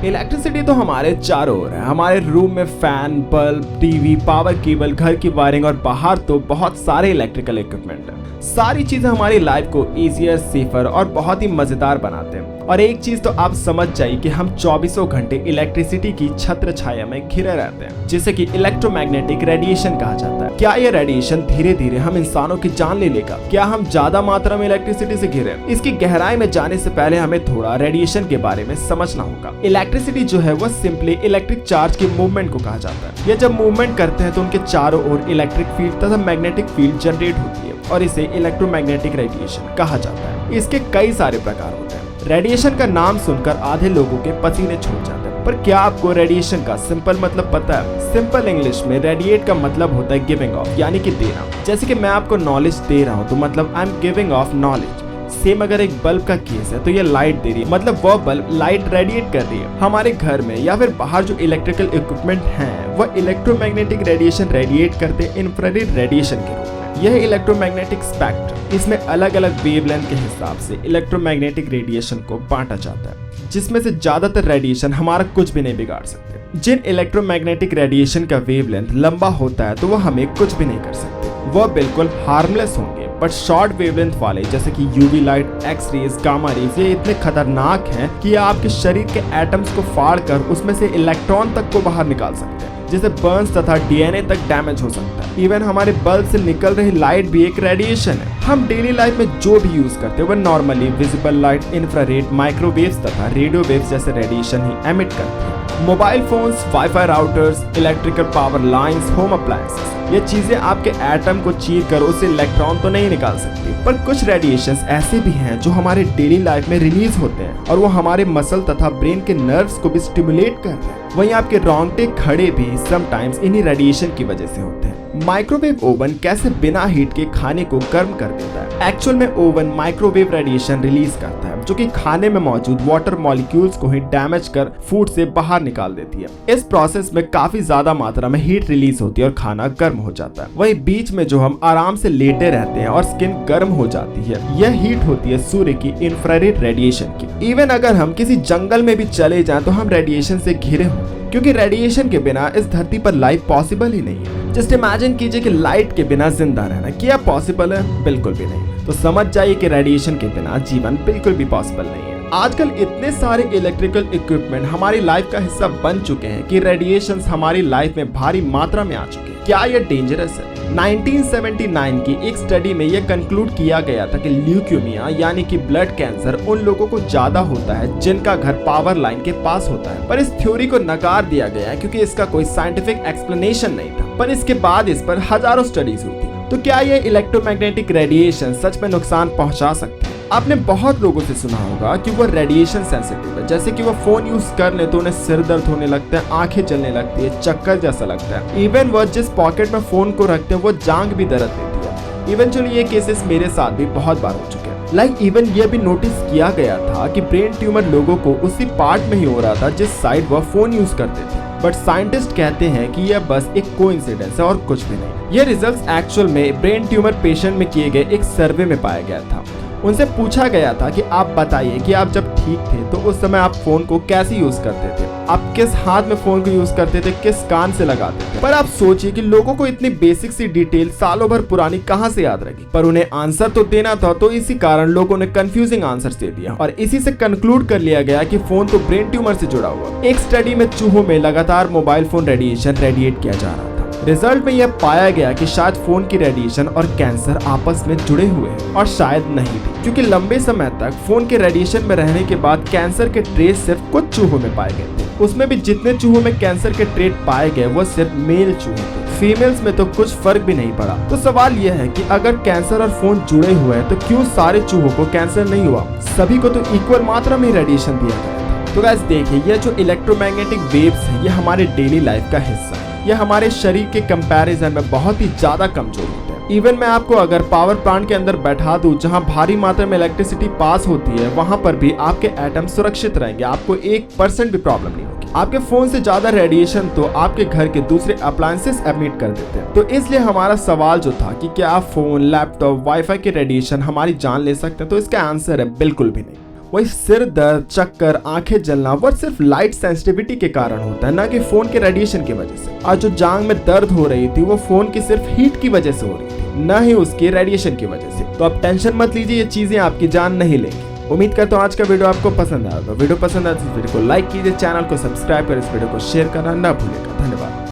Electricity तो हमारे चारों ओर है। हमारे रूम में fan, bulb, TV, power cable, घर की वायरिंग और बाहर तो बहुत सारे इलेक्ट्रिकल इक्विपमेंट है। सारी चीजें हमारी लाइफ को इजियर, सेफर और बहुत ही मजेदार बनाते हैं। और एक चीज तो आप समझ जाइए कि हम 24 घंटे इलेक्ट्रिसिटी की छत्र छाया में घिरे रहते हैं, जिसे कि इलेक्ट्रोमैग्नेटिक रेडिएशन कहा जाता है। क्या ये रेडिएशन धीरे धीरे हम इंसानों की जान ले लेगा? क्या हम ज्यादा मात्रा में इलेक्ट्रिसिटी से घिरे? इसकी गहराई में जाने से पहले हमें थोड़ा रेडिएशन के बारे में समझना होगा। इलेक्ट्रिसिटी जो है वो सिंपली इलेक्ट्रिक चार्ज के मूवमेंट को कहा जाता है। ये जब मूवमेंट करते हैं तो उनके चारों ओर इलेक्ट्रिक फील्ड तथा मैग्नेटिक फील्ड जनरेट होती है और इसे इलेक्ट्रोमैग्नेटिक रेडिएशन कहा जाता है। इसके कई सारे प्रकार होते हैं। रेडिएशन का नाम सुनकर आधे लोगों के पसीने छूट जाते हैं, पर क्या आपको रेडिएशन का सिंपल मतलब पता है? सिंपल इंग्लिश में रेडिएट का मतलब होता है गिविंग ऑफ, यानी कि देना। जैसे कि मैं आपको नॉलेज दे रहा हूँ तो मतलब I am giving of knowledge. Same अगर एक बल्ब का केस है तो ये लाइट दे रही है, मतलब वह बल्ब लाइट रेडिएट कर रही है। हमारे घर में या फिर बाहर जो इलेक्ट्रिकल इक्विपमेंट हैं वह इलेक्ट्रोमैग्नेटिक रेडिएशन रेडिएट करते हैं इंफ्रारेड रेडिएशन के रूप में। यह इलेक्ट्रोमैग्नेटिक स्पेक्ट्रम, इसमें अलग अलग वेवलेंथ के हिसाब से इलेक्ट्रोमैग्नेटिक रेडिएशन को बांटा जाता है, जिसमें से ज्यादातर रेडिएशन हमारा कुछ भी नहीं बिगाड़ सकते। जिन इलेक्ट्रोमैग्नेटिक रेडिएशन का वेवलेंथ लंबा होता है तो वह हमें कुछ भी नहीं कर सकते, वह बिल्कुल हार्मलेस होंगे। बट शॉर्ट वेवलेंथ वाले जैसे कि UV light, X rays, gamma rays, ये इतने खतरनाक हैं कि ये आपके शरीर के एटम्स को फाड़कर उसमें से इलेक्ट्रॉन तक को बाहर निकाल सकते हैं, जिसे बर्न्स तथा डीएनए तक डैमेज हो सकता है। इवन हमारे बल्ब से निकल रही लाइट भी एक रेडिएशन है। हम डेली लाइफ में जो भी यूज करते हैं वह normally visible light, infrared, microwaves तथा रेडियो वेव्स जैसे रेडिएशन ही एमिट करते हैं। Mobile phones, wifi routers, electrical power lines, home appliances, ये चीजें आपके एटम को चीर कर उससे इलेक्ट्रॉन तो नहीं निकाल सकती, पर कुछ रेडिएशंस ऐसे भी हैं जो हमारे डेली लाइफ में रिलीज होते हैं और वो हमारे मसल तथा ब्रेन के नर्व्स को भी स्टिमुलेट कर रहे हैं। वहीं आपके रोंगटे खड़े भी समटाइम्स इन्हीं रेडिएशन की वजह से होते हैं। माइक्रोवेव ओवन कैसे बिना हीट के खाने को गर्म कर देता है? एक्चुअल में ओवन माइक्रोवेव रेडिएशन रिलीज करता है जो कि खाने में मौजूद वाटर मॉलिक्यूल्स को ही डैमेज कर फूड से बाहर निकाल देती है। इस प्रोसेस में काफी ज्यादा मात्रा में हीट रिलीज होती है और खाना गर्म हो जाता है। वहीं बीच में जो हम आराम से लेटे रहते हैं और स्किन गर्म हो जाती है, यह हीट होती है सूर्य की इंफ्रारेड रेडिएशन की। इवन अगर हम किसी जंगल में भी चले जाएं तो हम रेडिएशन से घिरे हों, क्योंकि रेडिएशन के बिना इस धरती पर लाइफ पॉसिबल ही नहीं है। जस्ट इमेजिन कीजिए कि लाइट के बिना जिंदा रहना, क्या पॉसिबल है? बिल्कुल भी नहीं। तो समझ जाइए कि रेडिएशन के बिना जीवन बिल्कुल भी पॉसिबल नहीं है। आजकल इतने सारे इलेक्ट्रिकल इक्विपमेंट हमारी लाइफ का हिस्सा बन चुके हैं कि रेडिएशंस हमारी लाइफ में भारी मात्रा में आ चुके हैं। क्या यह डेंजरस है? 1979 की एक स्टडी में यह कंक्लूड किया गया था कि ल्यूकेमिया यानी कि ब्लड कैंसर उन लोगों को ज्यादा होता है जिनका घर पावर लाइन के पास होता है। पर इस थ्योरी को नकार दिया गया है क्योंकि इसका कोई साइंटिफिक एक्सप्लेनेशन नहीं था। पर इसके बाद इस पर हजारों स्टडीज हुई थी। तो क्या ये इलेक्ट्रोमैग्नेटिक रेडिएशन सच में नुकसान पहुंचा सकते हैं? आपने बहुत लोगों से सुना होगा कि वो रेडिएशन सेंसिटिव है, जैसे कि वो फोन यूज कर ले तो उन्हें सिर दर्द होने लगता है, आंखें जलने लगती है, चक्कर जैसा लगता है। इवन वो जिस पॉकेट में फोन को रखते हैं वो जांग भी दर्द देती है। इवेंचुअली ये केसेस मेरे साथ भी बहुत बार हो चुके हैं। लाइक इवन ये भी नोटिस किया गया था कि ब्रेन ट्यूमर लोगों को उसी पार्ट में ही हो रहा था जिस साइड वह फोन यूज करते थे। बट साइंटिस्ट कहते हैं कि यह बस एक कोइंसिडेंस है और कुछ भी नहीं। ये रिजल्ट्स एक्चुअल में ब्रेन ट्यूमर पेशेंट में किए गए एक सर्वे में पाया गया था। उनसे पूछा गया था कि आप बताइए कि आप जब ठीक थे तो उस समय आप फोन को कैसे यूज करते थे, आप किस हाथ में फोन को यूज करते थे, किस कान से लगाते थे। पर आप सोचिए कि लोगों को इतनी बेसिक सी डिटेल सालों भर पुरानी कहां से याद रही। पर उन्हें आंसर तो देना था, तो इसी कारण लोगों ने कंफ्यूजिंग आंसर दे दिया और इसी से कंक्लूड कर लिया गया कि फोन तो ब्रेन ट्यूमर से जुड़ा हुआ। एक स्टडी में चूहों में लगातार मोबाइल फोन रेडिएशन रेडिएट किया जा रहा था। रिजल्ट में यह पाया गया कि शायद फोन की रेडिएशन और कैंसर आपस में जुड़े हुए हैं और शायद नहीं भी, क्योंकि लंबे समय तक फोन के रेडिएशन में रहने के बाद कैंसर के ट्रेस सिर्फ कुछ चूहों में पाए गए थे। उसमें भी जितने चूहों में कैंसर के ट्रेट पाए गए वो सिर्फ मेल चूहे थे, फीमेल्स में तो कुछ फर्क भी नहीं पड़ा। तो सवाल यह है कि अगर कैंसर और फोन जुड़े हुए हैं तो क्यों सारे चूहों को कैंसर नहीं हुआ? सभी को तो इक्वल मात्रा में रेडिएशन दिया गया था। तो गाइस देखिए, यह जो इलेक्ट्रोमैग्नेटिक वेव्स है ये हमारे डेली लाइफ का हिस्सा है। यह हमारे शरीर के कंपैरिजन में बहुत ही ज्यादा कमजोर होते हैं। इवन मैं आपको अगर पावर प्लांट के अंदर बैठा दूं जहां भारी मात्रा में इलेक्ट्रिसिटी पास होती है, वहां पर भी आपके एटम सुरक्षित रहेंगे, आपको 1% भी प्रॉब्लम नहीं होगी। आपके फोन से ज्यादा रेडिएशन तो आपके घर के दूसरे अप्लायंसेस एमिट कर देते हैं। तो इसलिए हमारा सवाल जो था कि क्या फोन, लैपटॉप, वाईफाई के रेडिएशन हमारी जान ले सकते हैं, तो इसका आंसर है बिल्कुल भी नहीं। वही सिर दर्द, चक्कर, आंखें जलना वो सिर्फ लाइट सेंसिटिविटी के कारण होता है, ना कि फोन के रेडिएशन की वजह से। आज जो जांग में दर्द हो रही थी वो फोन की सिर्फ हीट की वजह से हो रही थी, ना ही उसकी रेडिएशन की वजह से। तो आप टेंशन मत लीजिए, ये चीजें आपकी जान नहीं लेंगी। उम्मीद करता हूँ आज का वीडियो आपको पसंद आएगा। वीडियो पसंद आए तो इस वीडियो को लाइक कीजिए, चैनल को सब्सक्राइब कर इस वीडियो को शेयर करना ना भूलिएगा। धन्यवाद।